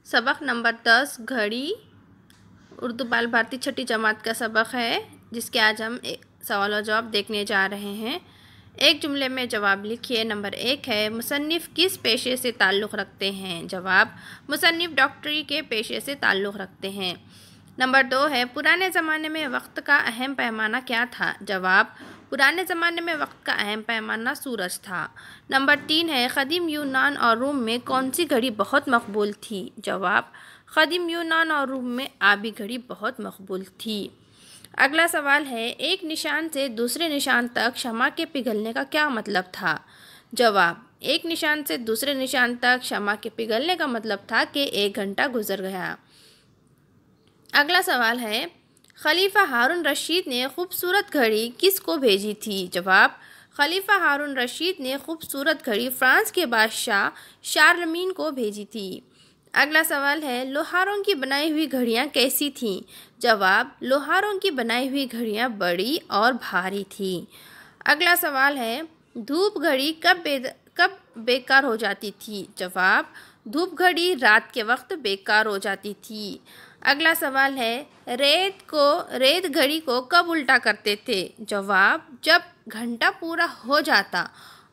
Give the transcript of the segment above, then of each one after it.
सबक नंबर 10 घड़ी उर्दू बाल भारती छठी जमात का सबक है, जिसके आज हम सवाल और जवाब देखने जा रहे हैं। एक जुमले में जवाब लिखिए। नंबर 1 है, मुसन्निफ़ किस पेशे से ताल्लुक़ रखते हैं? जवाब, मुसन्निफ़ डॉक्टरी के पेशे से ताल्लुक़ रखते हैं। नंबर 2 है, पुराने ज़माने में वक्त का अहम पैमाना क्या था? जवाब, पुराने ज़माने में वक्त का अहम पैमाना सूरज था। नंबर 3 है, क़दीम यूनान और रूम में कौन सी घड़ी बहुत मकबूल थी? जवाब, क़दीम यूनान और रूम में आबी घड़ी बहुत मकबूल थी। अगला सवाल है, एक निशान से दूसरे निशान तक शम्मा के पिघलने का क्या मतलब था? जवाब, एक निशान से दूसरे निशान तक शम्मा के पिघलने का मतलब था कि 1 घंटा गुजर गया। अगला सवाल है, खलीफा हारून रशीद ने खूबसूरत घड़ी किसको भेजी थी? जवाब, खलीफा हारून रशीद ने खूबसूरत घड़ी फ्रांस के बादशाह शारलमीन को भेजी थी। अगला सवाल है, लोहारों की बनाई हुई घड़ियाँ कैसी थीं? जवाब, लोहारों की बनाई हुई घड़ियाँ बड़ी और भारी थीं। अगला सवाल है, धूप घड़ी कब बेकार हो जाती थी? जवाब, धूप घड़ी रात के वक्त बेकार हो जाती थी। अगला सवाल है, रेत घड़ी को कब उल्टा करते थे? जवाब, जब घंटा पूरा हो जाता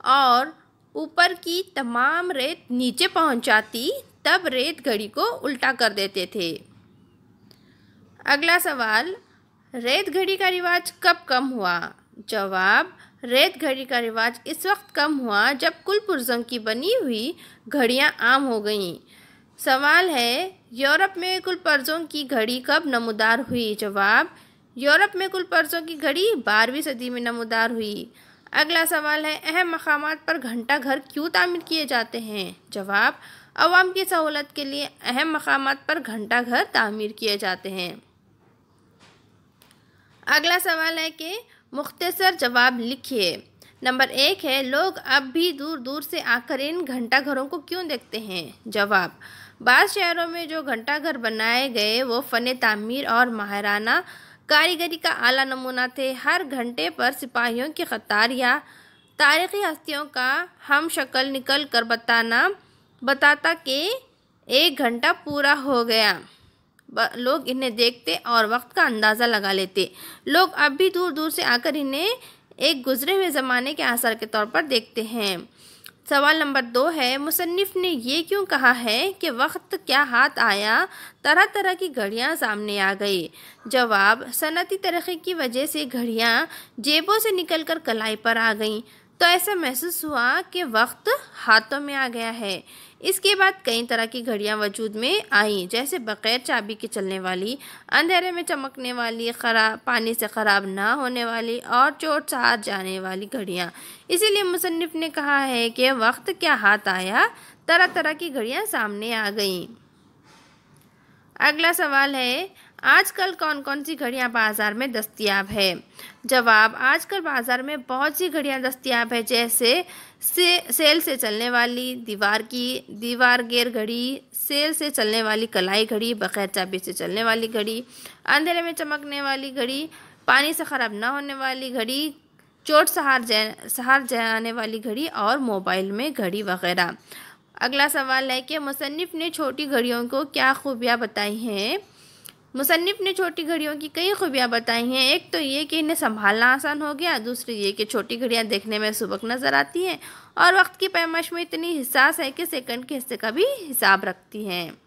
और ऊपर की तमाम रेत नीचे पहुंच जाती, तब रेत घड़ी को उल्टा कर देते थे। अगला सवाल, रेत घड़ी का रिवाज कब कम हुआ? जवाब, रेत घड़ी का रिवाज इस वक्त कम हुआ जब कुल पुर्जों की बनी हुई घड़ियां आम हो गईं। सवाल है, यूरोप में कुल पुर्जों की घड़ी कब नमूदार हुई? जवाब, यूरोप में कुल पुर्जों की घड़ी 12वीं सदी में नमूदार हुई। अगला सवाल है, अहम मकामात पर घंटा घर क्यों तामीर किए जाते हैं? जवाब, अवाम की सहूलत के लिए अहम मकामात पर घंटा घर तामीर किए जाते हैं। अगला सवाल है कि मुख्तसर जवाब लिखिए। नंबर 1 है, लोग अब भी दूर दूर से आकर इन घंटा घरों को क्यों देखते हैं? जवाब, बाज़ शहरों में जो घंटा घर बनाए गए वो फ़न तामीर और माहिराना कारीगरी का आला नमूना थे। हर घंटे पर सिपाहियों की कतार या तारीख़ी हस्तियों का हम शक्ल निकल कर बताता कि 1 घंटा पूरा हो गया। लोग इन्हें देखते और वक्त का अंदाज़ा लगा लेते। लोग अब भी दूर दूर से आकर इन्हें एक गुजरे हुए ज़माने के आसार के तौर पर देखते हैं। सवाल नंबर 2 है, मुसन्निफ़ ने ये क्यों कहा है कि वक्त क्या हाथ आया, तरह तरह की घड़ियाँ सामने आ गई? जवाब, सनती तरक्की की वजह से घड़ियाँ जेबों से निकलकर कलाई पर आ गईं, तो ऐसा महसूस हुआ कि वक्त हाथों में आ गया है। इसके बाद कई तरह की घड़ियाँ वजूद में आईं, जैसे बग़ैर चाबी के चलने वाली, अंधेरे में चमकने वाली, पानी से ख़राब ना होने वाली और चोट सहार जाने वाली घड़ियाँ। इसीलिए मुसन्निफ़ ने कहा है कि वक्त क्या हाथ आया, तरह तरह की घड़ियाँ सामने आ गईं। अगला सवाल है, आजकल कौन कौन सी घड़ियाँ बाज़ार में दस्तयाब है? जवाब, आजकल बाज़ार में बहुत सी घड़ियाँ दस्तयाब है, जैसे सेल से चलने वाली, दीवार गेर घड़ी, सेल से चलने वाली कलाई घड़ी, बग़ैर चाबी से चलने वाली घड़ी, अंधेरे में चमकने वाली घड़ी, पानी से ख़राब ना होने वाली घड़ी, चोट सहार जाने वाली घड़ी और मोबाइल में घड़ी वगैरह। अगला सवाल है कि मुसन्निफ़ ने छोटी घड़ियों को क्या खूबियाँ बताई हैं? मुसन्निफ़ ने छोटी घड़ियों की कई खूबियाँ बताई हैं। एक तो ये कि इन्हें संभालना आसान हो गया, दूसरी ये कि छोटी घड़ियाँ देखने में सुबक नज़र आती हैं और वक्त की पैमाइश में इतनी हिसास है कि सेकंड के हिस्से का भी हिसाब रखती हैं।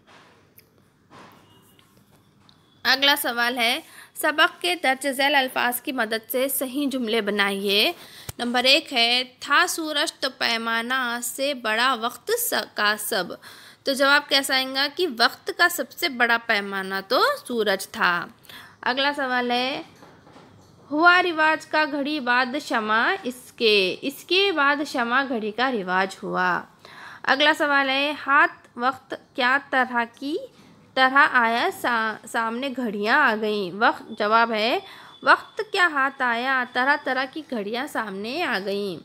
अगला सवाल है, सबक के दर्ज झैल अल्फाज की मदद से सही जुमले बनाइए। नंबर 1 है, था सूरज तो पैमाना से बड़ा वक्त का सब। तो जवाब कैसा आएगा कि वक्त का सबसे बड़ा पैमाना तो सूरज था। अगला सवाल है, हुआ रिवाज का घड़ी बाद शमा, इसके बाद शमा घड़ी का रिवाज हुआ। अगला सवाल है, हाथ वक्त क्या तरह आया, सामने घड़ियाँ आ गईं। जवाब है, वक्त क्या हाथ आया, तरह तरह की घड़ियाँ सामने आ गईं।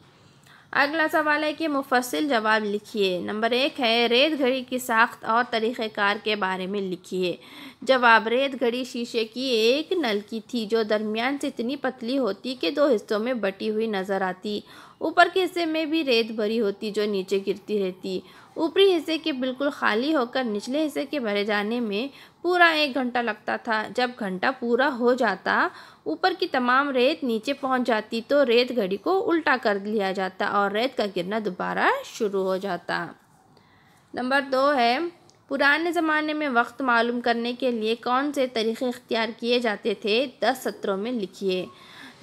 अगला सवाल है कि मुफस्सिल जवाब लिखिए। नंबर 1 है, रेत घड़ी की साख्त और तरीक़ेकार के बारे में लिखिए। जवाब, रेत घड़ी शीशे की एक नलकी थी जो दरमियान से इतनी पतली होती कि 2 हिस्सों में बटी हुई नज़र आती ऊपर के हिस्से में भी रेत भरी होती जो नीचे गिरती रहती। ऊपरी हिस्से के बिल्कुल खाली होकर निचले हिस्से के भरे जाने में पूरा 1 घंटा लगता था। जब घंटा पूरा हो जाता, ऊपर की तमाम रेत नीचे पहुंच जाती तो रेत घड़ी को उल्टा कर लिया जाता और रेत का गिरना दोबारा शुरू हो जाता। नंबर 2 है, पुराने ज़माने में वक्त मालूम करने के लिए कौन से तरीक़े इख्तियार किए जाते थे? 10 सत्रों में लिखिए।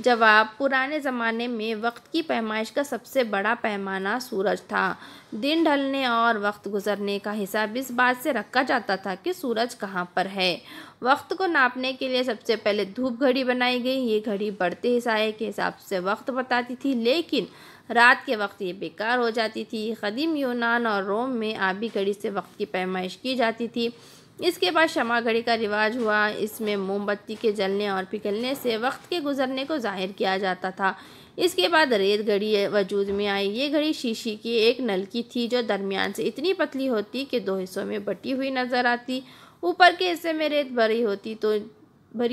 जवाब, पुराने ज़माने में वक्त की पैमाइश का सबसे बड़ा पैमाना सूरज था। दिन ढलने और वक्त गुजरने का हिसाब इस बात से रखा जाता था कि सूरज कहाँ पर है। वक्त को नापने के लिए सबसे पहले धूप घड़ी बनाई गई। ये घड़ी बढ़ते हिसाब के हिसाब से वक्त बताती थी, लेकिन रात के वक्त ये बेकार हो जाती थी। कदीम यूनान और रोम में आबी घड़ी से वक्त की पैमाइश की जाती थी। इसके बाद शमा घड़ी का रिवाज हुआ। इसमें मोमबत्ती के जलने और पिघलने से वक्त के गुजरने को जाहिर किया जाता था। इसके बाद रेत घड़ी वजूद में आई। ये घड़ी शीशी की एक नलकी थी जो दरमियान से इतनी पतली होती कि 2 हिस्सों में बटी हुई नज़र आती। ऊपर के हिस्से में रेत भरी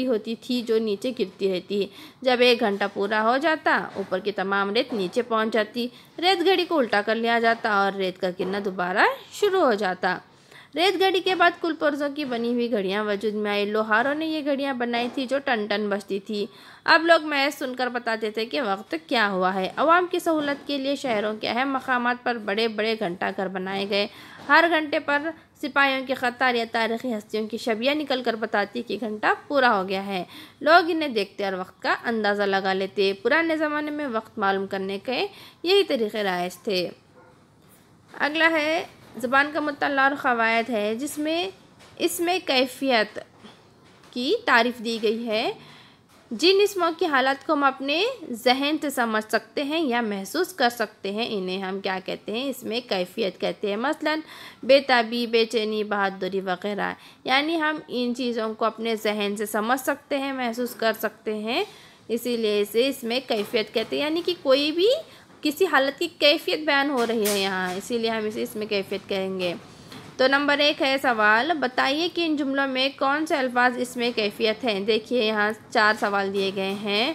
होती थी जो नीचे गिरती रहती। जब 1 घंटा पूरा हो जाता, ऊपर की तमाम रेत नीचे पहुंच जाती। रेत घड़ी को उल्टा कर लिया जाता और रेत का गिरना दोबारा शुरू हो जाता। रेत घड़ी के बाद कुल पुर्जों की बनी हुई घड़ियां वजूद में आई। लोहारों ने ये घड़ियां बनाई थी जो टन टन बजती थी। अब लोग महज सुनकर बताते थे कि वक्त क्या हुआ है। अवाम की सहूलत के लिए शहरों के अहम मकामात पर बड़े बड़े घंटाघर बनाए गए। हर घंटे पर सिपाहियों की कतार या तारीखी हस्तियों की छवियां निकल कर बताती कि घंटा पूरा हो गया है। लोग इन्हें देखते और वक्त का अंदाज़ा लगा लेते। पुराने ज़माने में वक्त मालूम करने के यही तरीक़े राइज थे। अगला है, ज़बान का मुतल्ला और क़वायद है, जिसमें इसमें कैफ़ियत की तारीफ़ दी गई है। जिन इसमों की हालत को हम अपने जहन से समझ सकते हैं या महसूस कर सकते हैं, इन्हें हम क्या कहते हैं? इसमें कैफ़ियत कहते हैं। मसलन बेताबी, बेचैनी, बहादुरी वगैरह। यानी हम इन चीज़ों को अपने जहन से समझ सकते हैं, महसूस कर सकते हैं, इसीलिए इसे इसमें कैफ़ियत कहते हैं। यानी कि कोई भी किसी हालत की कैफ़ियत बयान हो रही है यहाँ, इसीलिए हम इसे इसमें कैफ़ियत कहेंगे। तो नंबर 1 है सवाल, बताइए कि इन जुमलों में कौन से अल्फाज इसमें कैफ़ियत हैं। देखिए यहाँ 4 सवाल दिए गए हैं।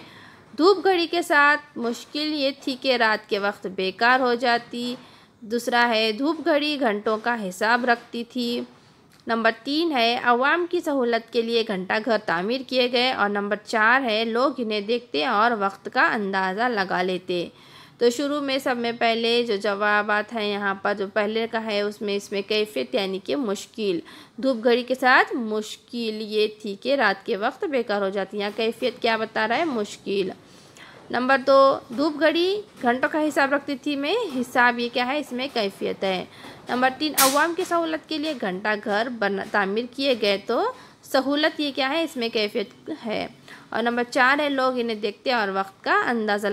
धूप घड़ी के साथ मुश्किल ये थी कि रात के वक्त बेकार हो जाती। दूसरा है, धूप घड़ी घंटों का हिसाब रखती थी। नंबर 3 है, अवाम की सहूलत के लिए घंटाघर तामीर किए गए। और नंबर 4 है, लोग इन्हें देखते और वक्त का अंदाज़ा लगा लेते। तो शुरू में सब में पहले जो जवाबात हैं यहाँ पर, जो पहले का है उसमें इसमें कैफ़ियत यानी कि मुश्किल। धूप घड़ी के साथ मुश्किल ये थी कि रात के वक्त बेकार हो जाती। यहाँ कैफ़ियत क्या बता रहा है? मुश्किल। नंबर 2, धूप घड़ी घंटों का हिसाब रखती थी में हिसाब ये क्या है? इसमें कैफ़ियत है। नंबर 3, अवाम की सहूलत के लिए घंटाघर तामीर किए गए, तो सहूलत ये क्या है? इसमें कैफ़ियत है। और नंबर 4 है, लोग इन्हें देखते और वक्त का अंदाज़ा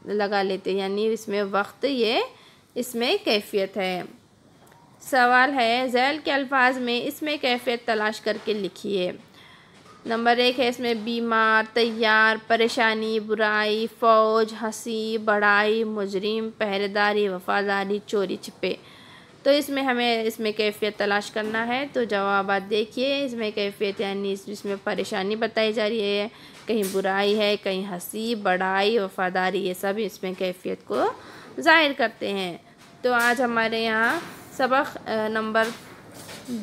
लगा लेते, यानी इसमें वक्त ये इसमें कैफ़ियत है। सवाल है, ज़ैल के अल्फाज में इसमें कैफ़ियत तलाश करके लिखिए। नंबर 1 है, इसमें बीमार, तैयार, परेशानी, बुराई, फ़ौज, हंसी, बड़ाई, मुजरिम, पहरेदारी, वफ़ादारी, चोरी छिपे। तो इसमें हमें इसमें कैफ़ियत तलाश करना है। तो जवाबात देखिए, इसमें कैफ़ियत यानी इसमें परेशानी बताई जा रही है, कहीं बुराई है, कहीं हंसी, बड़ाई, वफ़ादारी, ये सब इसमें कैफ़ियत को ज़ाहिर करते हैं। तो आज हमारे यहाँ सबक नंबर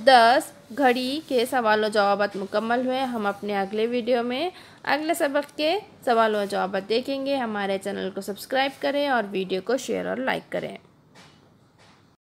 10 घड़ी के सवाल व जवाबात मुकम्मल हुए। हम अपने अगले वीडियो में अगले सबक के सवाल व जवाबात देखेंगे। हमारे चैनल को सब्सक्राइब करें और वीडियो को शेयर और लाइक करें।